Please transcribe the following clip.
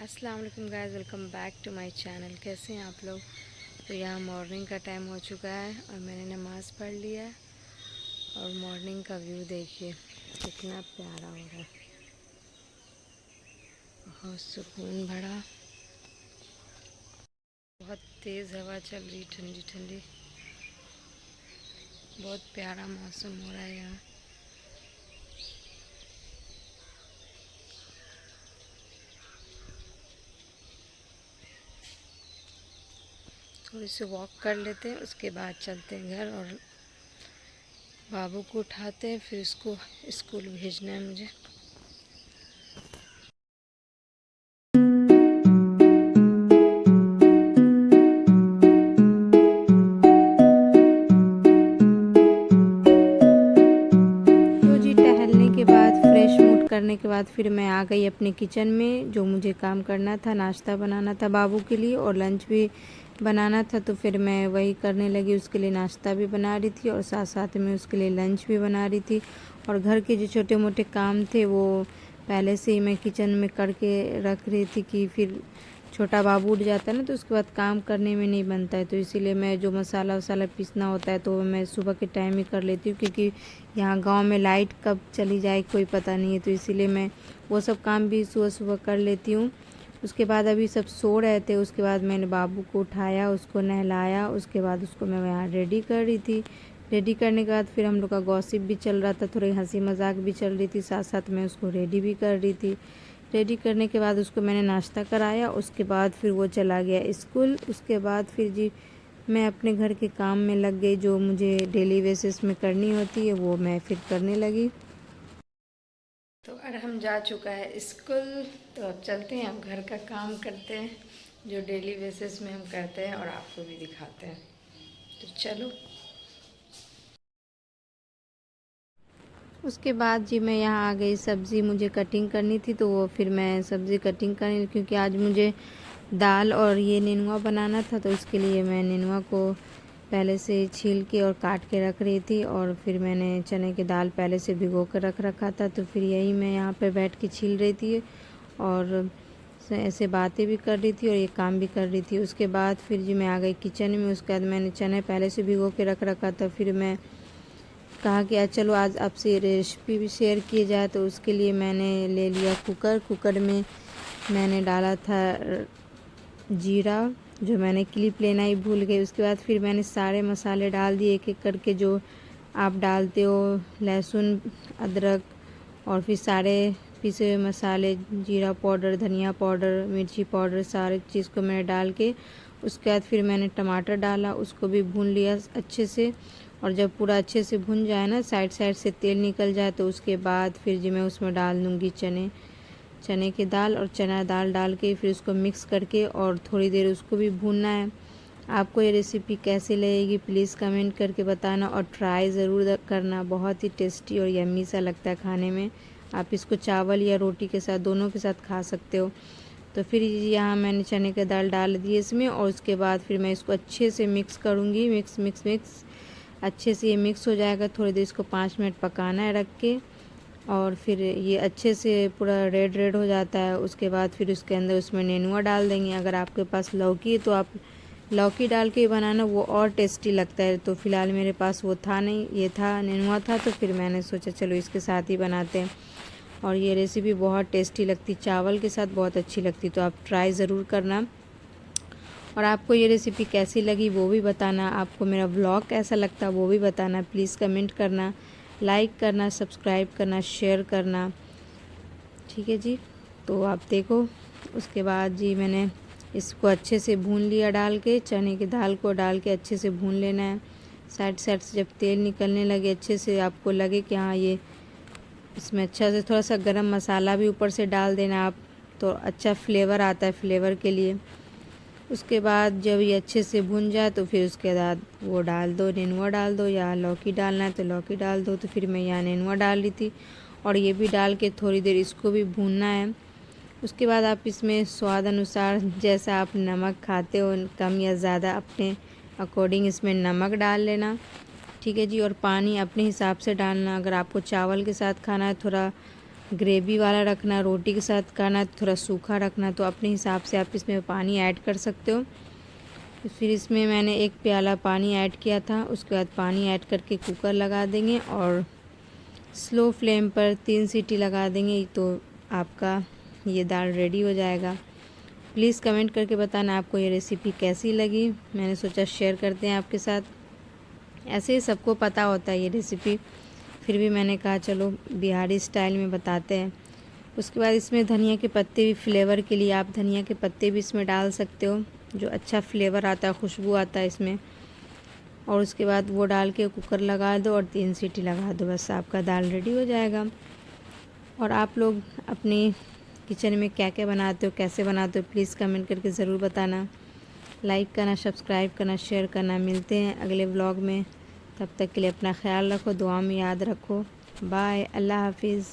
अस्सलाम वालेकुम guys, welcome back to my channel. कैसे हैं आप लोग? तो यहाँ मॉर्निंग का टाइम हो चुका है और मैंने नमाज़ पढ़ लिया है। और मॉर्निंग का व्यू देखिए कितना प्यारा हो रहा है, बहुत सुकून भरा। बहुत तेज़ हवा चल रही, ठंडी ठंडी, बहुत प्यारा मौसम हो रहा है यहाँ। थोड़ी सी वॉक कर लेते हैं, उसके बाद चलते हैं घर और बाबू को उठाते हैं, फिर उसको स्कूल भेजना है मुझे। तो जी टहलने के बाद फ्रेश मूड करने के बाद फिर मैं आ गई अपने किचन में। जो मुझे काम करना था, नाश्ता बनाना था बाबू के लिए और लंच भी बनाना था, तो फिर मैं वही करने लगी। उसके लिए नाश्ता भी बना रही थी और साथ साथ में उसके लिए लंच भी बना रही थी। और घर के जो छोटे मोटे काम थे वो पहले से ही मैं किचन में करके रख रही थी कि फिर छोटा बाबू उठ जाता है ना, तो उसके बाद काम करने में नहीं बनता है। तो इसीलिए मैं जो मसाला वसाला पीसना होता है तो मैं सुबह के टाइम ही कर लेती हूँ, क्योंकि यहाँ गांव में लाइट कब चली जाए कोई पता नहीं है। तो इसीलिए मैं वो सब काम भी सुबह सुबह कर लेती हूँ। उसके बाद अभी सब सो रहे थे, उसके बाद मैंने बाबू को उठाया, उसको नहलाया, उसके बाद उसको मैं यहाँ रेडी कर रही थी। रेडी करने के बाद फिर हम लोग का गॉसिप भी चल रहा था, थोड़ी हंसी मजाक भी चल रही थी, साथ साथ मैं उसको रेडी भी कर रही थी। रेडी करने के बाद उसको मैंने नाश्ता कराया, उसके बाद फिर वो चला गया स्कूल। उसके बाद फिर जी मैं अपने घर के काम में लग गई, जो मुझे डेली बेसिस में करनी होती है वो मैं फिर करने लगी। तो अरहम जा चुका है स्कूल, तो अब चलते हैं, अब घर का काम करते हैं जो डेली बेसिस में हम करते हैं और आपको भी दिखाते हैं। तो चलो। उसके बाद जी मैं यहाँ आ गई, सब्ज़ी मुझे कटिंग करनी थी, तो वो फिर मैं सब्ज़ी कटिंग करनी, क्योंकि आज मुझे दाल और ये नेनुआ बनाना था। तो इसके लिए मैं नेनुआ को पहले से छील के और काट के रख रही थी, और फिर मैंने चने की दाल पहले से भिगो कर रख रखा था। तो फिर यही मैं यहाँ पे बैठ के छील रही थी और ऐसे बातें भी कर रही थी और ये काम भी कर रही थी। उसके बाद फिर जी मैं आ गई किचन में। उसके बाद मैंने चने पहले से भिगो के रख रखा था। फिर मैं कहा कि चलो आज आपसे रेसिपी भी शेयर की जाए, तो उसके लिए मैंने ले लिया कुकर। कुकर में मैंने डाला था जीरा, जो मैंने क्लिप लेना ही भूल गई। उसके बाद फिर मैंने सारे मसाले डाल दिए एक एक करके, जो आप डालते हो, लहसुन, अदरक, और फिर सारे पिसे हुए मसाले, जीरा पाउडर, धनिया पाउडर, मिर्ची पाउडर, सारे चीज़ को मैंने डाल के उसके बाद फिर मैंने टमाटर डाला, उसको भी भून लिया अच्छे से। और जब पूरा अच्छे से भुन जाए ना, साइड साइड से तेल निकल जाए, तो उसके बाद फिर जी मैं उसमें डाल दूँगी चने की दाल, और चना दाल डाल के फिर उसको मिक्स करके और थोड़ी देर उसको भी भूनना है। आपको ये रेसिपी कैसी लगेगी प्लीज़ कमेंट करके बताना और ट्राई ज़रूर करना। बहुत ही टेस्टी और यम्मी सा लगता है खाने में। आप इसको चावल या रोटी के साथ, दोनों के साथ खा सकते हो। तो फिर यहाँ मैंने चने की दाल डाल दी इसमें, और उसके बाद फिर मैं इसको अच्छे से मिक्स करूँगी। मिक्स मिक्स मिक्स अच्छे से ये मिक्स हो जाएगा। थोड़ी देर इसको 5 मिनट पकाना है रख के, और फिर ये अच्छे से पूरा रेड रेड हो जाता है। उसके बाद फिर उसके अंदर उसमें नेनुआ डाल देंगे। अगर आपके पास लौकी है तो आप लौकी डाल के बनाना, वो और टेस्टी लगता है। तो फ़िलहाल मेरे पास वो था नहीं, ये था, नेनुआ था, तो फिर मैंने सोचा चलो इसके साथ ही बनाते हैं। और ये रेसिपी बहुत टेस्टी लगती, चावल के साथ बहुत अच्छी लगती, तो आप ट्राई ज़रूर करना। और आपको ये रेसिपी कैसी लगी वो भी बताना। आपको मेरा व्लॉग कैसा लगता वो भी बताना। प्लीज़ कमेंट करना, लाइक करना, सब्सक्राइब करना, शेयर करना। ठीक है जी। तो आप देखो, उसके बाद जी मैंने इसको अच्छे से भून लिया, डाल के चने की दाल को डाल के अच्छे से भून लेना है। साइड साइड से जब तेल निकलने लगे अच्छे से, आपको लगे कि हाँ ये इसमें अच्छा से, थोड़ा सा गरम मसाला भी ऊपर से डाल देना आप, तो अच्छा फ्लेवर आता है, फ्लेवर के लिए। उसके बाद जब ये अच्छे से भुन जाए तो फिर उसके बाद वो डाल दो, नेनुआ डाल दो, या लौकी डालना है तो लौकी डाल दो। तो फिर मैं यहाँ नेनुआ डाल रही थी, और ये भी डाल के थोड़ी देर इसको भी भूनना है। उसके बाद आप इसमें स्वाद अनुसार, जैसा आप नमक खाते हो कम या ज़्यादा, अपने अकॉर्डिंग इसमें नमक डाल लेना। ठीक है जी। और पानी अपने हिसाब से डालना। अगर आपको चावल के साथ खाना है थोड़ा ग्रेवी वाला रखना, रोटी के साथ खाना, थोड़ा सूखा रखना, तो अपने हिसाब से आप इसमें पानी ऐड कर सकते हो। फिर इसमें मैंने 1 प्याला पानी ऐड किया था। उसके बाद पानी ऐड करके कुकर लगा देंगे और स्लो फ्लेम पर 3 सीटी लगा देंगे, तो आपका ये दाल रेडी हो जाएगा। प्लीज़ कमेंट करके बताना आपको ये रेसिपी कैसी लगी। मैंने सोचा शेयर करते हैं आपके साथ। ऐसे ही सबको पता होता है ये रेसिपी, फिर भी मैंने कहा चलो बिहारी स्टाइल में बताते हैं। उसके बाद इसमें धनिया के पत्ते भी, फ्लेवर के लिए आप धनिया के पत्ते भी इसमें डाल सकते हो, जो अच्छा फ्लेवर आता है, खुशबू आता है इसमें। और उसके बाद वो डाल के कुकर लगा दो और 3 सीटी लगा दो, बस आपका दाल रेडी हो जाएगा। और आप लोग अपनी किचन में क्या क्या बनाते हो, कैसे बनाते हो, प्लीज़ कमेंट करके ज़रूर बताना। लाइक करना, सब्सक्राइब करना, शेयर करना। मिलते हैं अगले व्लॉग में, तब तक के लिए अपना ख्याल रखो, दुआ में याद रखो। बाय, अल्लाह हाफिज़।